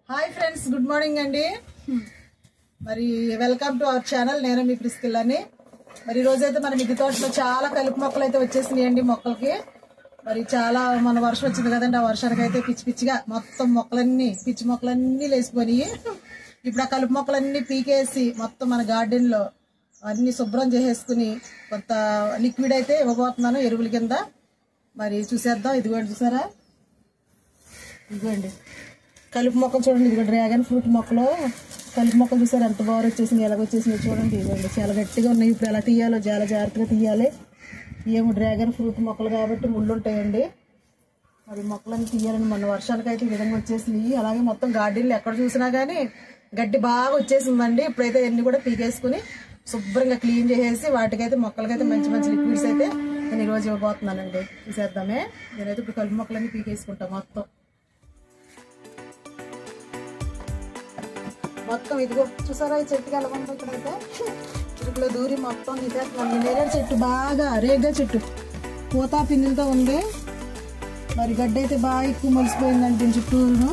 Hi friends, good morning అండి. మరి welcome to our channel. నేను మీ ప్రిస్కిల్లని. మరి ఈరోజైతే మన మిద్దె తోటలో చాలా కలుపు మొక్కలు అయితే వచ్చేసినాయండి. మొక్కలకి మరి చాలా మన వర్షం వచ్చింది కదండి. ఆ వర్షానికి అయితే పిచ్చి పిచ్చిగా మొత్తం మొక్కలన్నీ పిచ్చి మొక్కలన్నీ లేచిపోయి ఇప్పుడు ఆ కలుపు మొక్కలన్నీ పీకేసి మొత్తం మన గార్డెన్ లో అన్ని శుభ్రం చేసేసుకుని కొంత లిక్విడ్ అయితే ఇవ్వబోతున్నాను ఎరువుల కింద. మరి చూసేద్దాం. ఇదిగోండి, చూసారా? ఇదిగోండి కలుపు మొక్కలు చూడండి. ఇదిగో డ్రాగన్ ఫ్రూట్ మొక్కలు కలుపు మొక్కలు చూసారు ఎంత బాగా వచ్చేసింది, ఎలాగొచ్చేసింది చూడండి. ఇదిగోండి చాలా గట్టిగా ఉన్నాయి. ఇప్పుడు ఎలా తీయాలో చాలా జాగ్రత్తగా తీయాలి. ఏమో డ్రాగన్ ఫ్రూట్ మొక్కలు కాబట్టి ముళ్ళు ఉంటాయండి. మరి మొక్కలన్నీ తీయాలని మొన్న వర్షానికి అయితే ఈ విధంగా వచ్చేసింది. అలాగే మొత్తం గార్డెన్లో ఎక్కడ చూసినా కానీ గడ్డి బాగా వచ్చేసిందండి. ఇప్పుడైతే అన్ని కూడా పీకేసుకుని శుభ్రంగా క్లీన్ చేసేసి వాటికైతే మొక్కలకైతే మంచి మంచి లిక్విడ్స్ అయితే నేను ఈరోజు ఇవ్వబోతున్నానండి. చూసేద్దామే. నేనైతే ఇప్పుడు కలుపు మొక్కలన్నీ పీకేసుకుంటాను మొత్తం ఇదిగో చూసారా? ఈ చెట్టుకి ఎలా ఉందో ఇక్కడైతే ఇరుకులో దూరి మొత్తం తీసేస్తున్నాను. నేరేడు చెట్టు బాగా రేగ్గా చెట్టు పూత పిందులతో ఉంది. మరి గడ్డ అయితే బాగా ఎక్కువ మలిసిపోయిందండి దీని చుట్టూను.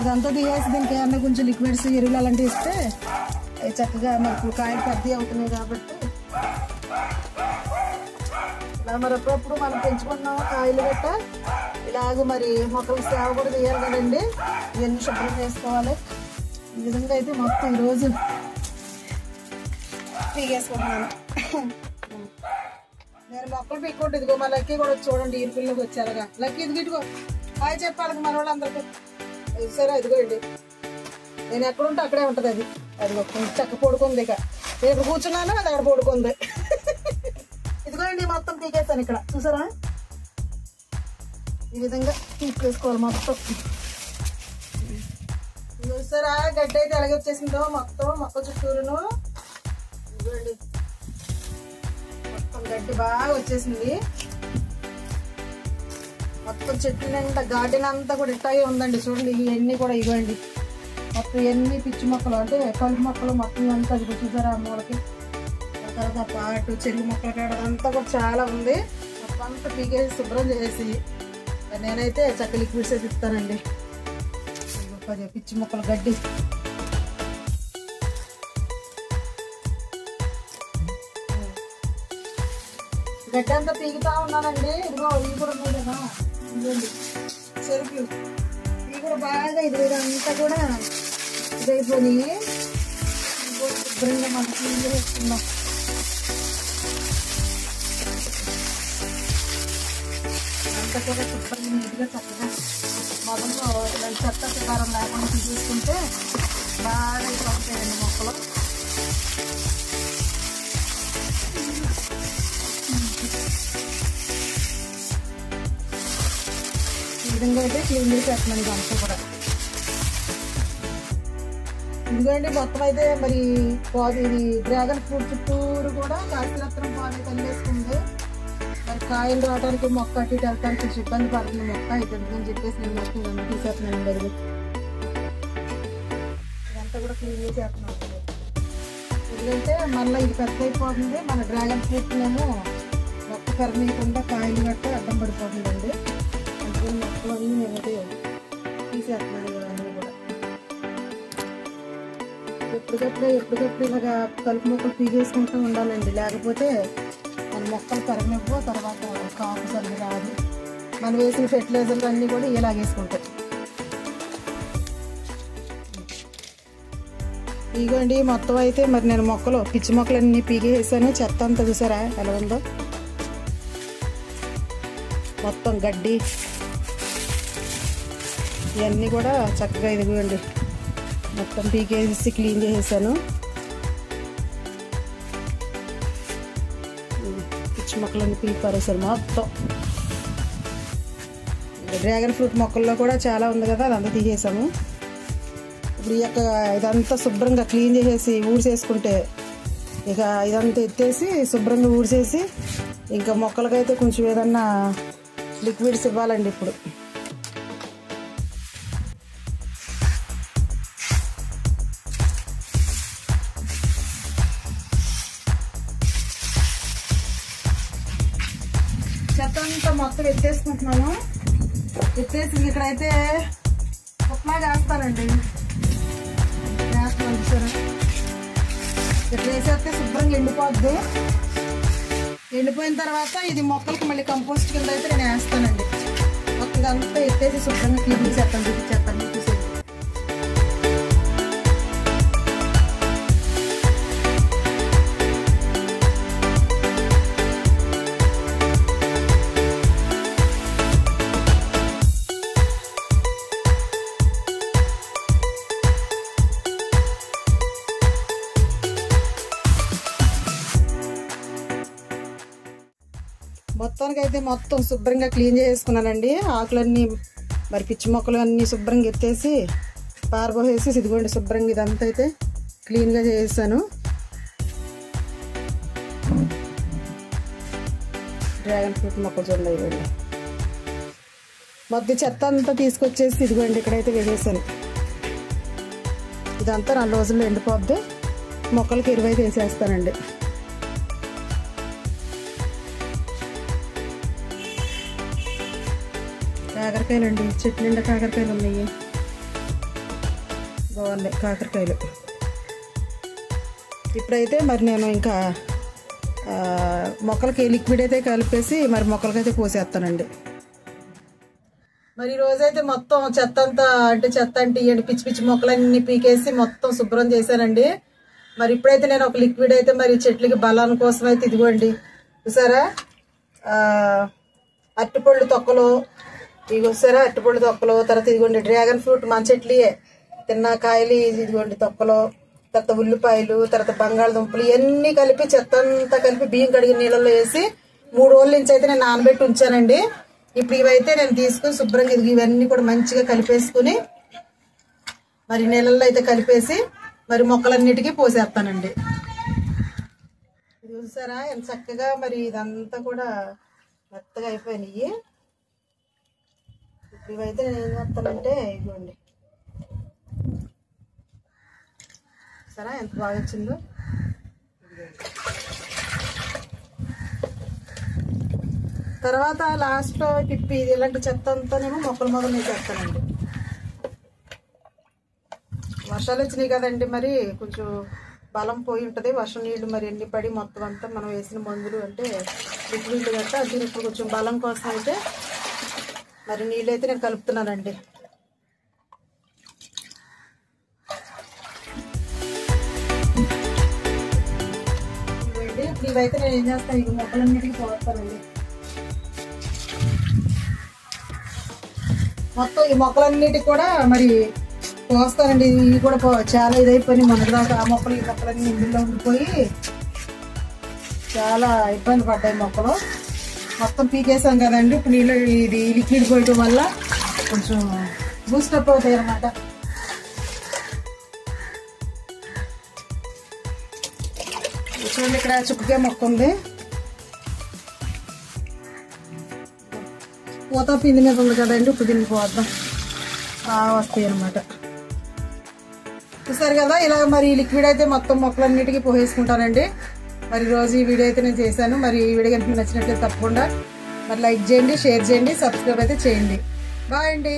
ఇదంతా తీసేసి దీనికి ఏమన్నా కొంచెం లిక్విడ్స్ ఎరువులు అలాంటివి ఇస్తే చక్కగా మనకు కాయలు పెద్దవి అవుతున్నాయి కాబట్టి ఇలా మరి అప్పుడప్పుడు మనం పెంచుకుంటున్నాము కాయలు గట్ట. ఇలాగ మరి మొక్కలు సేవ కూడా చేయాలి కదండి. ఇవన్నీ శుభ్రం చేసుకోవాలి. ఈ విధంగా అయితే మొత్తం ఈరోజు పీకేసుకుంటున్నాను. నేను మొక్కలు పీక్కుంటే ఇదిగో మా లక్కీ కూడా చూడండి ఈరుపిల్లకి వచ్చేలాగా. లక్కీ ఇది ఇదిగో హాయ్ చెప్పాలి మన వాళ్ళందరికీ. సరే ఇదిగోండి, నేను ఎక్కడుంటే అక్కడే ఉంటుంది అది. అదిగో చక్క పడుకుంది. ఇక నేను ఇక్కడ కూర్చున్నాను, అది అక్కడ పడుకుంది. ఇదిగోండి మొత్తం పీకేస్తాను ఇక్కడ చూసారా? ఈ విధంగా పీకేసుకోవాలి మొత్తం. చూసారా గడ్డి అయితే ఎలాగ వచ్చేసిందో మొత్తం మొక్క చుట్టూరును. ఇదిగోండి మొత్తం గడ్డి బాగా వచ్చేసింది. మొత్తం చెట్ల నిండా గార్డెన్ అంతా కూడా ఇట్టాగే ఉందండి. చూడండి ఇవన్నీ కూడా ఇవ్వండి మొత్తం ఎన్ని పిచ్చి మొక్కలు అంటే కలుపు మొక్కలు మొత్తం అంతా ఇది చూసారా? మూలకి తర్వాత పాటు చెరుకు మొక్కలు కాడ అంతా కూడా చాలా ఉంది. మొత్తం అంతా పీకేసి శుభ్రం చేసి నేనైతే చక్క లిక్విడ్స్ అయితే ఇస్తానండి. పిచ్చి మొక్కలు గడ్డి గడ్డి అంతా పీకుతా ఉన్నానండి. ఇదిగో ఇవి కూడా ఉన్నాయి కదా, ఇదిగోండి చెరుకులు ఇవి కూడా బాగా ఇదంతా కూడా ఇదైపోయి శుభ్రంగా మనం క్లీన్ చేసుకున్నాం. అంతా కూడా శుభ్రంగా నీట్గా చక్కగా మొదల్లో చెత్త చెదారం లేకుండా తీసుకుంటే బాగా వస్తాయండి మొక్కలు. ఈ విధంగా అయితే క్లీన్ చేసేస్తున్నాను ఇదంతా కూడా. ఇదిగోండి మొత్తం అయితే మరి ఇది డ్రాగన్ ఫ్రూట్ చుట్టూరు కూడా కాశీరత్నం పాలు కలిగేసుకుంది. మరి కాయలు రావడానికి మొక్క అటు ఇటు వెళ్తానికి కొంచెం ఇబ్బంది పడుతుంది మొక్క అయితే అని చెప్పేసి నేను మొత్తం తీసేస్తున్నాను. గడుగు ఇదంతా కూడా క్లీన్ చేసేస్తున్నాను. ఎందుకంటే మళ్ళీ ఇది పెద్ద అయిపోతుంది. మన డ్రాగన్ ఫ్రూట్ ఏమో మొక్క పెరగకుండా కాయలు గట్ట అడ్డం పడిపోతుందండి. అందుకని మొక్కలు అన్నీ నేనైతే తీసేస్తున్నాను. ఇవన్నీ కూడా ఎప్పటికప్పుడు ఇలాగా కలుపు మొక్కలు పీకేసుకుంటూ ఉండాలండి. లేకపోతే మన మొక్కలు పెరగనివ్వ, తర్వాత కాపు సరిగ్గా రాదు. మనం వేసిన ఫెర్టిలైజర్లు అన్నీ కూడా ఇలాగేసుకుంటాయి. ఇదిగోండి మొత్తం అయితే మరి నేను మొక్కలు పిచ్చి మొక్కలు అన్నీ పీకేసాను. చెత్త అంతా చూసారా ఎలా ఉందో? మొత్తం గడ్డి ఇవన్నీ కూడా చక్కగా ఇదిగోండి మొత్తం పీకేసి క్లీన్ చేసేసాను. పిచ్చి మొక్కలన్నీ పీకి పారేసారు మొత్తం. డ్రాగన్ ఫ్రూట్ మొక్కల్లో కూడా చాలా ఉంది కదా, అదంతా తీసేసాము. ఇప్పుడు ఈ యొక్క ఇదంతా శుభ్రంగా క్లీన్ చేసేసి ఊడ్చేసుకుంటే ఇక ఇదంతా ఎత్తేసి శుభ్రంగా ఊడ్చేసి ఇంకా మొక్కలకైతే కొంచెం ఏదన్నా లిక్విడ్స్ ఇవ్వాలండి. ఇప్పుడు చెత్త అంతా మొత్తం ఎత్తేసుకుంటున్నాను. ఎత్తేసి ఇక్కడైతే ఉప్మా వేస్తానండి. వేస్తాను చూసారా, ఇట్లా వేసేస్తే శుభ్రంగా ఎండిపోద్ది. ఎండిపోయిన తర్వాత ఇది మొక్కలకి మళ్ళీ కంపోస్ట్ కింద అయితే నేను వేస్తానండి. మొత్తం ఇదంతా ఎత్తేసి శుభ్రంగా క్లీన్ చేస్తాను, చూపించేస్తాను చూసేది. మొత్తానికి అయితే మొత్తం శుభ్రంగా క్లీన్ చేసుకున్నానండి. ఆకులన్నీ మరి పిచ్చి మొక్కలు అన్నీ శుభ్రంగా ఎత్తేసి పారబోసేసి ఇదిగోండి శుభ్రంగా ఇదంతా అయితే క్లీన్గా చేసాను. డ్రాగన్ ఫ్రూట్ మొక్కలు చూడండి, ఇవ్వండి మొత్తం చెత్త అంతా తీసుకొచ్చేసి ఇదిగోండి ఇక్కడైతే వేసేసాను. ఇదంతా 4 రోజుల్లో ఎండిపోద్ది. మొక్కలకి ఎరువైతే వేసేస్తానండి. కాకరకాయలు అండి, చెట్టు నిండా కాకరకాయలు ఉన్నాయి, బాగున్నాయి కాకరకాయలు. ఇప్పుడైతే మరి నేను ఇంకా మొక్కలకి లిక్విడ్ అయితే కలిపేసి మరి మొక్కలకైతే పోసేస్తానండి. మరి ఈ రోజైతే మొత్తం చెత్త అంతా చెత్త ఇవ్వండి పిచ్చి పిచ్చి మొక్కలన్నీ పీకేసి మొత్తం శుభ్రం చేశానండి. మరి ఇప్పుడైతే నేను ఒక లిక్విడ్ అయితే మరి చెట్లకి బలాన్ని కోసం అయితే ఇదిగోండి చూసారా, అరటిపళ్ళు తొక్కలు ఇవి వస్తారా, అరటిపళ్ళు తొక్కలు, తర్వాత ఇదిగోండి డ్రాగన్ ఫ్రూట్ మన చెట్లియే తిన్న కాయలు, ఇదిగోండి తొక్కలు, తర్వాత ఉల్లిపాయలు, తర్వాత బంగాళదుంపలు ఇవన్నీ కలిపి చెత్త అంతా కలిపి బియ్యం కడిగిన నీళ్ళలో వేసి 3 రోజుల నుంచి అయితే నేను నానబెట్టి ఉంచానండి. ఇప్పుడు ఇవైతే నేను తీసుకుని శుభ్రంగా ఇవన్నీ కూడా మంచిగా కలిపేసుకుని మరి నీళ్ళల్లో అయితే కలిపేసి మరి మొక్కలన్నిటికీ పోసేస్తానండి. ఇది చూసారా ఎంత చక్కగా మరి ఇదంతా కూడా మెత్తగా అయిపోయినాయి. ఇవైతే నేను ఏం చేస్తానంటే ఇదిగోండి సరే ఎంత బాగా వచ్చిందో. తర్వాత లాస్ట్లో పిప్పి ఇది ఇలాంటి చెత్త అంతానేమో మొక్కల మొదలు వేసేస్తానండి. వర్షాలు వచ్చినాయి కదండి, మరి కొంచెం బలం పోయి ఉంటుంది. వర్షం నీళ్ళు మరి ఎన్ని పడి మొత్తం అంతా మనం వేసిన మందులు అంటే లిక్విడ్ గట్ట అంటే ఇప్పుడు కొంచెం బలం కోసం అయితే మరి నీళ్ళైతే నేను కలుపుతున్నానండి. ఇవైతే నేను ఏం చేస్తాను, ఇవి మొక్కలన్నిటికీ పోస్తానండి. మొత్తం ఈ మొక్కలన్నిటికి కూడా మరి పోస్తానండి. ఇవి కూడా చాలా ఇదైపోయి మొన్నటిదాకా ఆ మొక్కలు ఈ మొక్కలన్నీ ఇందులో ఉండిపోయి చాలా ఇబ్బంది పడ్డాయి మొక్కలు. మొత్తం పీకేసాం కదండి, ఇప్పుడు నీళ్ళు ఇది లిక్విడ్ పోయటం వల్ల కొంచెం బూస్టప్ అవుతాయి అన్నమాట. చూడండి ఇక్కడ చుక్కకే మొక్క ఉంది, పూత పిండి మీద ఉంది కదండి. ఇప్పుడు దీనికి పోద్దాం, వస్తాయి అన్నమాట. చూసారు కదా, ఇలా మరి లిక్విడ్ అయితే మొత్తం మొక్కలన్నిటికీ పోసేసుకుంటానండి. మరి రోజు ఈ వీడియో అయితే నేను చేశాను. మరి ఈ వీడియో కనుక నచ్చినట్లయితే తప్పకుండా మరి లైక్ చేయండి, షేర్ చేయండి, సబ్స్క్రైబ్ అయితే చేయండి. బాయ్ అండి.